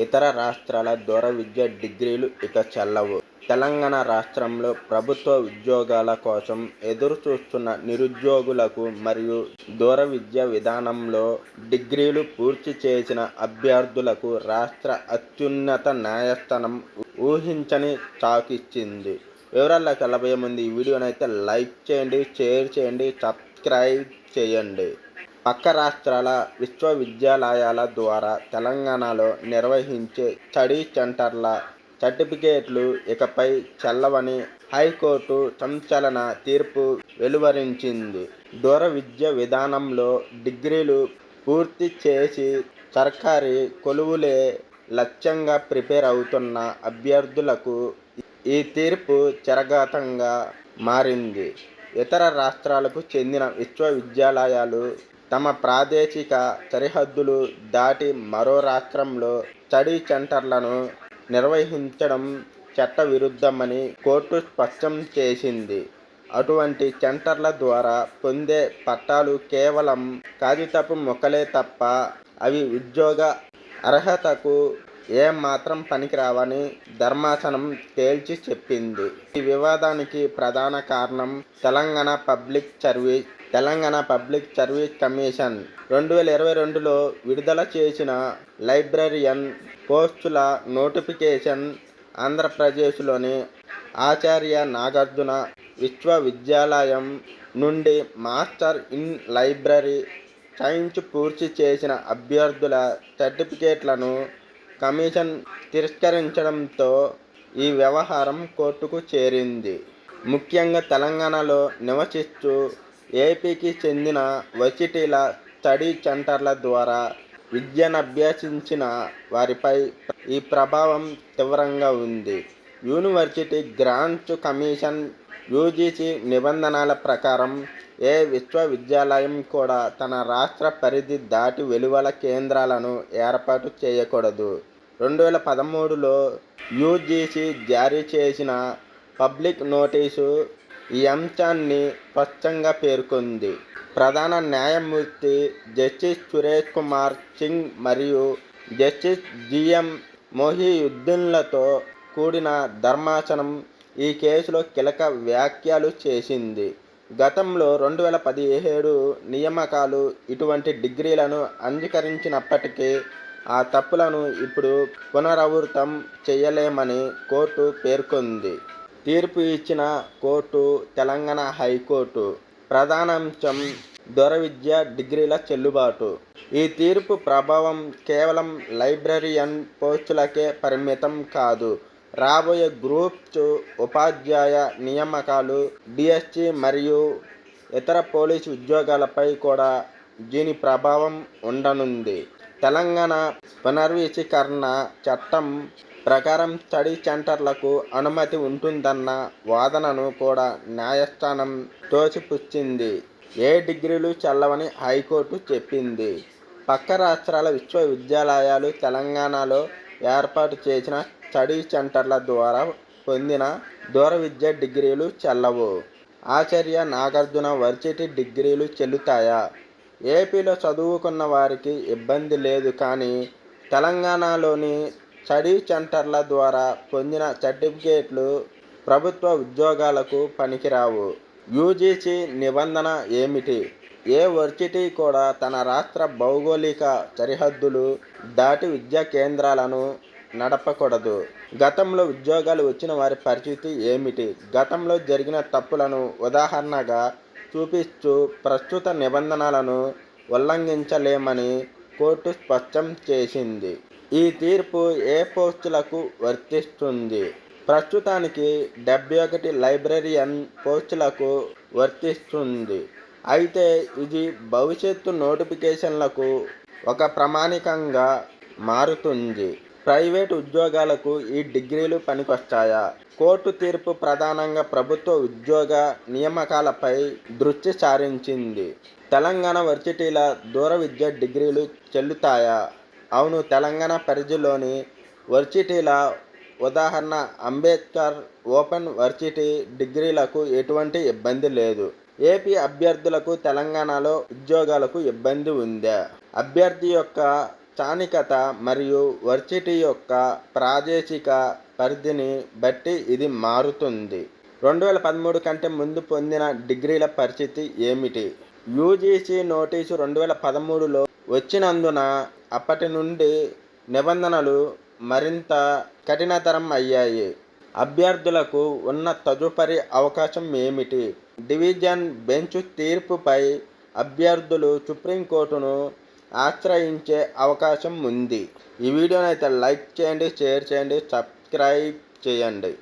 ఇతర రాష్ట్రాల దూర విద్య డిగ్రీలు ఇక చెల్లవు. తెలంగాణ రాష్ట్రంలో ప్రభుత్వ ఉద్యోగాల కోసం ఎదురు చూస్తున్న నిరుద్యోగులకు మరియు దూర విద్య విధానంలో డిగ్రీలు పూర్తి చేసిన అభ్యర్థులకు రాష్ట్ర అత్యున్నత న్యాయస్థానం ఊహించని షాక్ ఇచ్చింది. వివరాల్లోకి వెళ్ళబోయే ముందు ఈ వీడియోనైతే లైక్ చేయండి, షేర్ చేయండి, సబ్స్క్రైబ్ చేయండి. పక్క రాష్ట్రాల విశ్వవిద్యాలయాల ద్వారా తెలంగాణలో నిర్వహించే స్టడీ సెంటర్ల సర్టిఫికేట్లు ఇకపై చెల్లవని హైకోర్టు సంచలన తీర్పు వెలువరించింది. దూర విద్య విధానంలో డిగ్రీలు పూర్తి చేసి సర్కారీ కొలువులే లక్ష్యంగా ప్రిపేర్ అవుతున్న అభ్యర్థులకు ఈ తీర్పు చెరఘాతంగా మారింది. ఇతర రాష్ట్రాలకు చెందిన విశ్వవిద్యాలయాలు తమ ప్రాదేశిక సరిహద్దులు దాటి మరో రాష్ట్రంలో స్టడీ సెంటర్లను నిర్వహించడం చట్టవిరుద్ధమని కోర్టు స్పష్టం చేసింది. అటువంటి సెంటర్ల ద్వారా పొందే పట్టాలు కేవలం కాగితపు మొక్కలే తప్ప అవి ఉద్యోగ అర్హతకు ఏమాత్రం పనికిరావని ధర్మాసనం తేల్చి చెప్పింది. ఈ వివాదానికి ప్రధాన కారణం తెలంగాణ పబ్లిక్ సర్వీస్ కమిషన్ 2022లో విడుదల చేసిన లైబ్రరియన్ పోస్టుల నోటిఫికేషన్. ఆంధ్రప్రదేశ్లోని ఆచార్య నాగార్జున విశ్వవిద్యాలయం నుండి మాస్టర్ ఇన్ లైబ్రరీ సైన్స్ పూర్తి చేసిన అభ్యర్థుల సర్టిఫికేట్లను కమిషన్ తిరస్కరించడంతో ఈ వ్యవహారం కోర్టుకు చేరింది. ముఖ్యంగా తెలంగాణలో నివసిస్తూ ఏపీకి చెందిన వర్సిటీల స్టడీ సెంటర్ల ద్వారా విద్యనభ్యసించిన వారిపై ఈ ప్రభావం తీవ్రంగా ఉంది. యూనివర్సిటీ గ్రాంట్స్ కమిషన్ యూజీసీ నిబంధనల ప్రకారం ఏ విశ్వవిద్యాలయం కూడా తన రాష్ట్ర పరిధి దాటి వెలువల కేంద్రాలను ఏర్పాటు చేయకూడదు. 2013లో యూజీసీ జారీ చేసిన పబ్లిక్ నోటీసు ఈ అంశాన్ని స్పష్టంగా పేర్కొంది. ప్రధాన న్యాయమూర్తి జస్టిస్ సురేష్ కుమార్ సింగ్ మరియు జస్టిస్ జిఎం మొహియుద్దీన్లతో కూడిన ధర్మాసనం ఈ కేసులో కీలక వ్యాఖ్యలు చేసింది. గతంలో 2017 నియామకాలు ఇటువంటి డిగ్రీలను అంగీకరించినప్పటికీ ఆ తప్పులను ఇప్పుడు పునరావృతం చేయలేమని కోర్టు పేర్కొంది. తీర్పు ఇచ్చిన కోర్టు తెలంగాణ హైకోర్టు. ప్రధానాంశం దూర విద్య డిగ్రీల చెల్లుబాటు. ఈ తీర్పు ప్రభావం కేవలం లైబ్రరియన్ పోస్టులకే పరిమితం కాదు. రాబోయే గ్రూప్స్, ఉపాధ్యాయ నియామకాలు, డిఎస్సి మరియు ఇతర పోలీసు ఉద్యోగాలపై కూడా దీని ప్రభావం ఉండనుంది. తెలంగాణ పునర్వ్యవస్థీకరణ చట్టం ప్రకారం స్టడీ సెంటర్లకు అనుమతి ఉంటుందన్న వాదనను కూడా న్యాయస్థానం తోసిపుచ్చింది. ఏ డిగ్రీలు చెల్లవని హైకోర్టు చెప్పింది. పక్క రాష్ట్రాల విశ్వవిద్యాలయాలు తెలంగాణలో ఏర్పాటు చేసిన స్టడీ సెంటర్ల ద్వారా పొందిన దూర విద్య డిగ్రీలు చెల్లవు. ఆచార్య నాగార్జున వర్సిటీ డిగ్రీలు చెల్లుతాయా? ఏపీలో చదువుకున్న వారికి ఇబ్బంది లేదు, కానీ తెలంగాణలోని స్టడీ సెంటర్ల ద్వారా పొందిన సర్టిఫికేట్లు ప్రభుత్వ ఉద్యోగాలకు పనికిరావు. యూజీసీ నిబంధన ఏమిటి? ఏ వర్సిటీ కూడా తన రాష్ట్ర భౌగోళిక సరిహద్దులు దాటి విద్యా కేంద్రాలను నడపకూడదు. గతంలో ఉద్యోగాలు వచ్చిన వారి పరిస్థితి ఏమిటి? గతంలో జరిగిన తప్పులను ఉదాహరణగా చూపిస్తూ ప్రస్తుత నిబంధనలను ఉల్లంఘించలేమని కోర్టు స్పష్టం చేసింది. ఈ తీర్పు ఏ పోస్టులకు వర్తిస్తుంది? ప్రస్తుతానికి 71 లైబ్రరియన్ పోస్టులకు వర్తిస్తుంది. అయితే ఇది భవిష్యత్తు నోటిఫికేషన్లకు ఒక ప్రామాణికంగా మారుతుంది. ప్రైవేటు ఉద్యోగాలకు ఈ డిగ్రీలు పనికొస్తాయా? కోర్టు తీర్పు ప్రధానంగా ప్రభుత్వ ఉద్యోగ నియామకాలపై దృష్టి సారించింది. తెలంగాణ వర్సిటీల దూర విద్య డిగ్రీలు చెల్లుతాయా? అవును, తెలంగాణ పరిధిలోని వర్సిటీల ఉదాహరణ అంబేద్కర్ ఓపెన్ వర్సిటీ డిగ్రీలకు ఎటువంటి ఇబ్బంది లేదు. ఏపీ అభ్యర్థులకు తెలంగాణలో ఉద్యోగాలకు ఇబ్బంది ఉందా? అభ్యర్థి యొక్క స్థానికత మరియు వర్సిటీ యొక్క ప్రాదేశిక పరిధిని బట్టి ఇది మారుతుంది. 2013 కంటే ముందు పొందిన డిగ్రీల పరిస్థితి ఏమిటి? యూజీసీ నోటీసు 2013లో వచ్చినందున అప్పటి నుండి నిబంధనలు మరింత కఠినతరం అయ్యాయి. అభ్యర్థులకు ఉన్న తదుపరి అవకాశం ఏమిటి? డివిజన్ బెంచ్ తీర్పుపై అభ్యర్థులు సుప్రీంకోర్టును ఆశ్రయించే అవకాశం ఉంది. ఈ వీడియోని అయితే లైక్ చేయండి, షేర్ చేయండి, సబ్స్క్రైబ్ చేయండి.